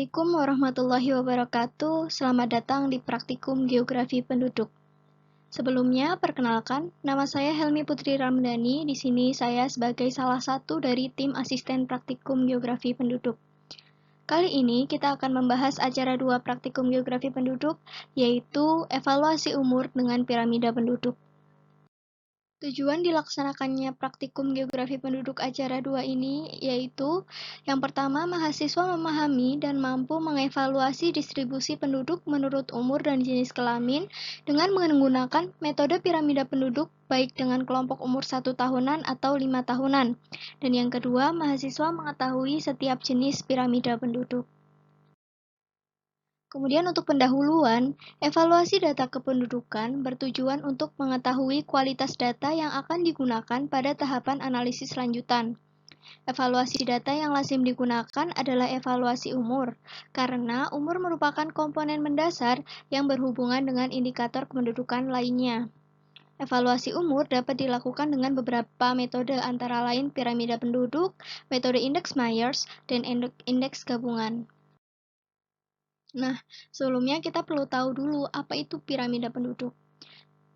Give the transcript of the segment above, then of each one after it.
Assalamualaikum warahmatullahi wabarakatuh. Selamat datang di Praktikum Geografi Penduduk. Sebelumnya, perkenalkan, nama saya Helmi Putri Ramdhani. Di sini saya sebagai salah satu dari tim asisten Praktikum Geografi Penduduk. Kali ini kita akan membahas acara 2 Praktikum Geografi Penduduk, yaitu evaluasi umur dengan piramida penduduk. Tujuan dilaksanakannya Praktikum Geografi Penduduk acara 2 ini yaitu yang pertama, mahasiswa memahami dan mampu mengevaluasi distribusi penduduk menurut umur dan jenis kelamin dengan menggunakan metode piramida penduduk baik dengan kelompok umur 1 tahunan atau 5 tahunan. Dan yang kedua, mahasiswa mengetahui setiap jenis piramida penduduk. Kemudian untuk pendahuluan, evaluasi data kependudukan bertujuan untuk mengetahui kualitas data yang akan digunakan pada tahapan analisis lanjutan. Evaluasi data yang lazim digunakan adalah evaluasi umur, karena umur merupakan komponen mendasar yang berhubungan dengan indikator kependudukan lainnya. Evaluasi umur dapat dilakukan dengan beberapa metode antara lain piramida penduduk, metode indeks Myers, dan indeks gabungan. Nah, sebelumnya kita perlu tahu dulu apa itu piramida penduduk.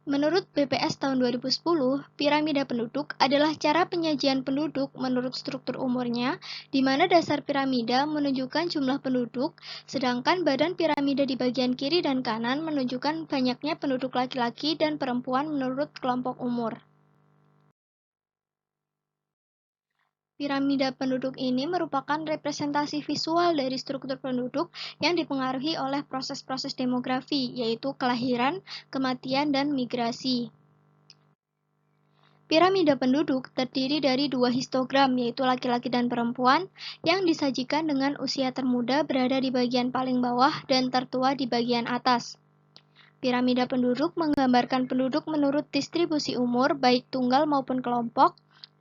Menurut BPS tahun 2010, piramida penduduk adalah cara penyajian penduduk menurut struktur umurnya, di mana dasar piramida menunjukkan jumlah penduduk, sedangkan badan piramida di bagian kiri dan kanan menunjukkan banyaknya penduduk laki-laki dan perempuan menurut kelompok umur. Piramida penduduk ini merupakan representasi visual dari struktur penduduk yang dipengaruhi oleh proses-proses demografi, yaitu kelahiran, kematian, dan migrasi. Piramida penduduk terdiri dari 2 histogram, yaitu laki-laki dan perempuan, yang disajikan dengan usia termuda berada di bagian paling bawah dan tertua di bagian atas. Piramida penduduk menggambarkan penduduk menurut distribusi umur, baik tunggal maupun kelompok,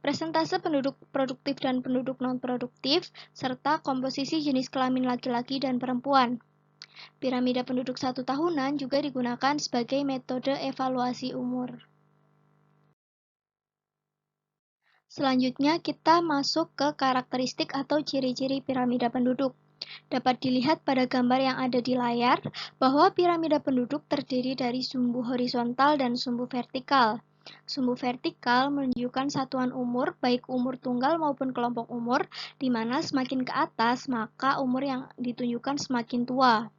presentase penduduk produktif dan penduduk non-produktif, serta komposisi jenis kelamin laki-laki dan perempuan. Piramida penduduk 1 tahunan juga digunakan sebagai metode evaluasi umur. Selanjutnya kita masuk ke karakteristik atau ciri-ciri piramida penduduk. Dapat dilihat pada gambar yang ada di layar bahwa piramida penduduk terdiri dari sumbu horizontal dan sumbu vertikal. Sumbu vertikal menunjukkan satuan umur, baik umur tunggal maupun kelompok umur, di mana semakin ke atas maka umur yang ditunjukkan semakin tua.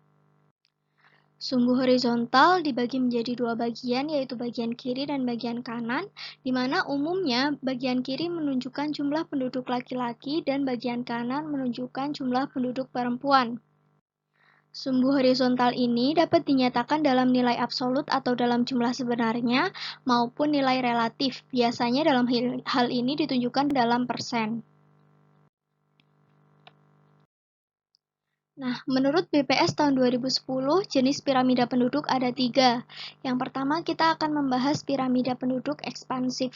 Sumbu horizontal dibagi menjadi 2 bagian, yaitu bagian kiri dan bagian kanan, di mana umumnya bagian kiri menunjukkan jumlah penduduk laki-laki dan bagian kanan menunjukkan jumlah penduduk perempuan. Sumbu horizontal ini dapat dinyatakan dalam nilai absolut atau dalam jumlah sebenarnya maupun nilai relatif. Biasanya dalam hal ini ditunjukkan dalam persen. Nah, menurut BPS tahun 2010, jenis piramida penduduk ada 3. Yang pertama, kita akan membahas piramida penduduk ekspansif.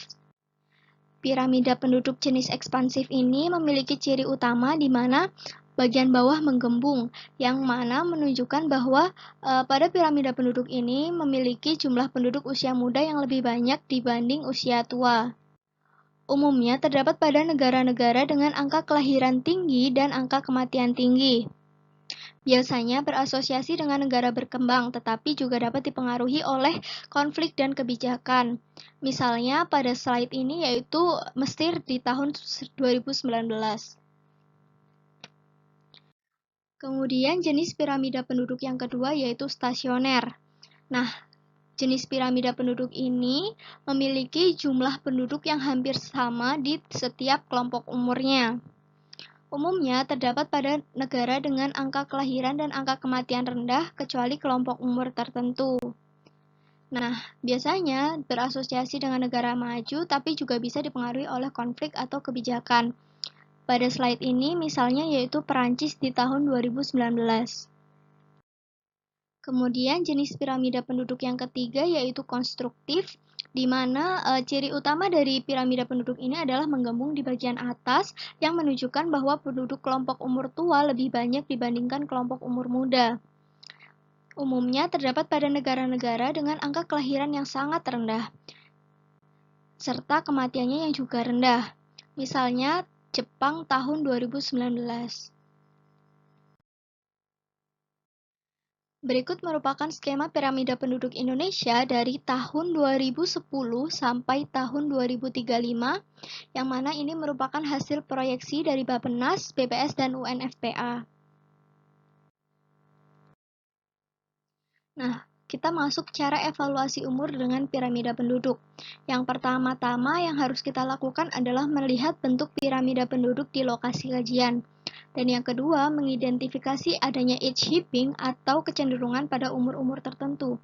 Piramida penduduk jenis ekspansif ini memiliki ciri utama di mana bagian bawah menggembung, yang mana menunjukkan bahwa pada piramida penduduk ini memiliki jumlah penduduk usia muda yang lebih banyak dibanding usia tua. Umumnya terdapat pada negara-negara dengan angka kelahiran tinggi dan angka kematian tinggi. Biasanya berasosiasi dengan negara berkembang, tetapi juga dapat dipengaruhi oleh konflik dan kebijakan. Misalnya pada slide ini yaitu Mesir di tahun 2019. Kemudian jenis piramida penduduk yang kedua yaitu stasioner. Nah, jenis piramida penduduk ini memiliki jumlah penduduk yang hampir sama di setiap kelompok umurnya. Umumnya terdapat pada negara dengan angka kelahiran dan angka kematian rendah kecuali kelompok umur tertentu. Nah, biasanya berasosiasi dengan negara maju tapi juga bisa dipengaruhi oleh konflik atau kebijakan. Pada slide ini misalnya yaitu Perancis di tahun 2019. Kemudian jenis piramida penduduk yang ketiga yaitu konstruktif, di mana ciri utama dari piramida penduduk ini adalah menggembung di bagian atas yang menunjukkan bahwa penduduk kelompok umur tua lebih banyak dibandingkan kelompok umur muda. Umumnya terdapat pada negara-negara dengan angka kelahiran yang sangat rendah, serta kematiannya yang juga rendah. Misalnya Jepang tahun 2019. Berikut merupakan skema piramida penduduk Indonesia dari tahun 2010 sampai tahun 2035, yang mana ini merupakan hasil proyeksi dari Bappenas, BPS, dan UNFPA. Nah, kita masuk cara evaluasi umur dengan piramida penduduk. Yang pertama-tama yang harus kita lakukan adalah melihat bentuk piramida penduduk di lokasi kajian. Dan yang kedua, mengidentifikasi adanya age shifting atau kecenderungan pada umur-umur tertentu.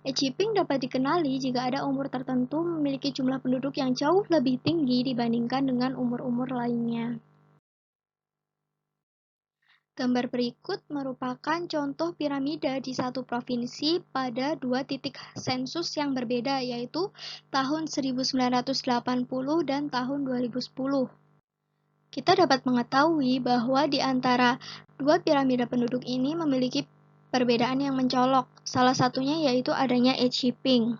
Age shifting dapat dikenali jika ada umur tertentu memiliki jumlah penduduk yang jauh lebih tinggi dibandingkan dengan umur-umur lainnya. Gambar berikut merupakan contoh piramida di satu provinsi pada dua titik sensus yang berbeda, yaitu tahun 1980 dan tahun 2010. Kita dapat mengetahui bahwa di antara dua piramida penduduk ini memiliki perbedaan yang mencolok, salah satunya yaitu adanya age shifting.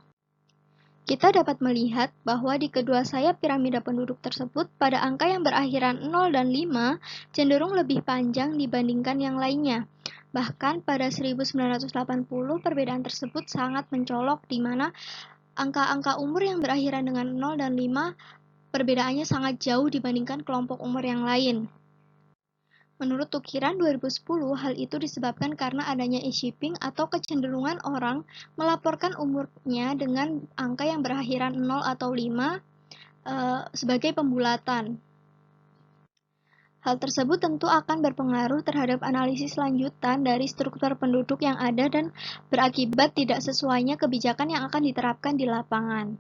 Kita dapat melihat bahwa di kedua sayap piramida penduduk tersebut, pada angka yang berakhiran 0 dan 5 cenderung lebih panjang dibandingkan yang lainnya. Bahkan pada 1980 perbedaan tersebut sangat mencolok, di mana angka-angka umur yang berakhiran dengan 0 dan 5 perbedaannya sangat jauh dibandingkan kelompok umur yang lain. Menurut Tukiran 2010, hal itu disebabkan karena adanya age shifting atau kecenderungan orang melaporkan umurnya dengan angka yang berakhiran 0 atau 5 sebagai pembulatan. Hal tersebut tentu akan berpengaruh terhadap analisis lanjutan dari struktur penduduk yang ada dan berakibat tidak sesuainya kebijakan yang akan diterapkan di lapangan.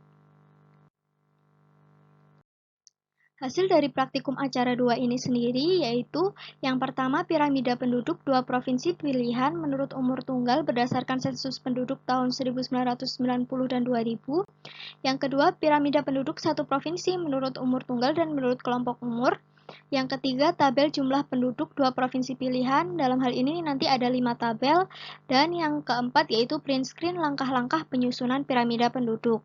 Hasil dari praktikum acara 2 ini sendiri yaitu yang pertama, piramida penduduk dua provinsi pilihan menurut umur tunggal berdasarkan sensus penduduk tahun 1990 dan 2000. Yang kedua, piramida penduduk satu provinsi menurut umur tunggal dan menurut kelompok umur. Yang ketiga, tabel jumlah penduduk dua provinsi pilihan, dalam hal ini nanti ada 5 tabel. Dan yang keempat yaitu print screen langkah-langkah penyusunan piramida penduduk.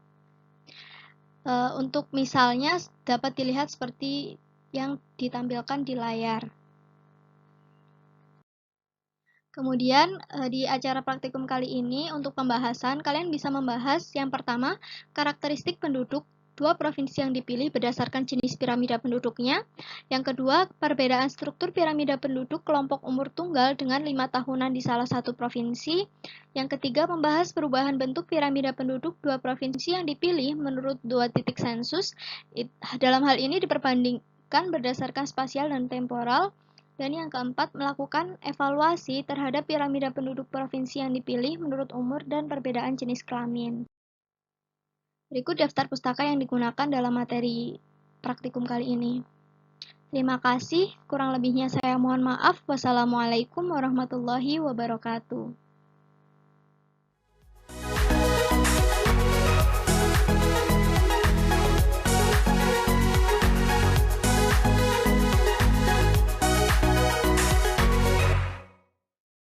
Untuk misalnya dapat dilihat seperti yang ditampilkan di layar. Kemudian di acara praktikum kali ini untuk pembahasan, kalian bisa membahas yang pertama, karakteristik penduduk dua provinsi yang dipilih berdasarkan jenis piramida penduduknya. Yang kedua, perbedaan struktur piramida penduduk kelompok umur tunggal dengan 5 tahunan di salah satu provinsi. Yang ketiga, membahas perubahan bentuk piramida penduduk dua provinsi yang dipilih menurut dua titik sensus. Dalam hal ini diperbandingkan berdasarkan spasial dan temporal. Dan yang keempat, melakukan evaluasi terhadap piramida penduduk provinsi yang dipilih menurut umur dan perbedaan jenis kelamin. Berikut daftar pustaka yang digunakan dalam materi praktikum kali ini. Terima kasih, kurang lebihnya saya mohon maaf. Wassalamualaikum warahmatullahi wabarakatuh.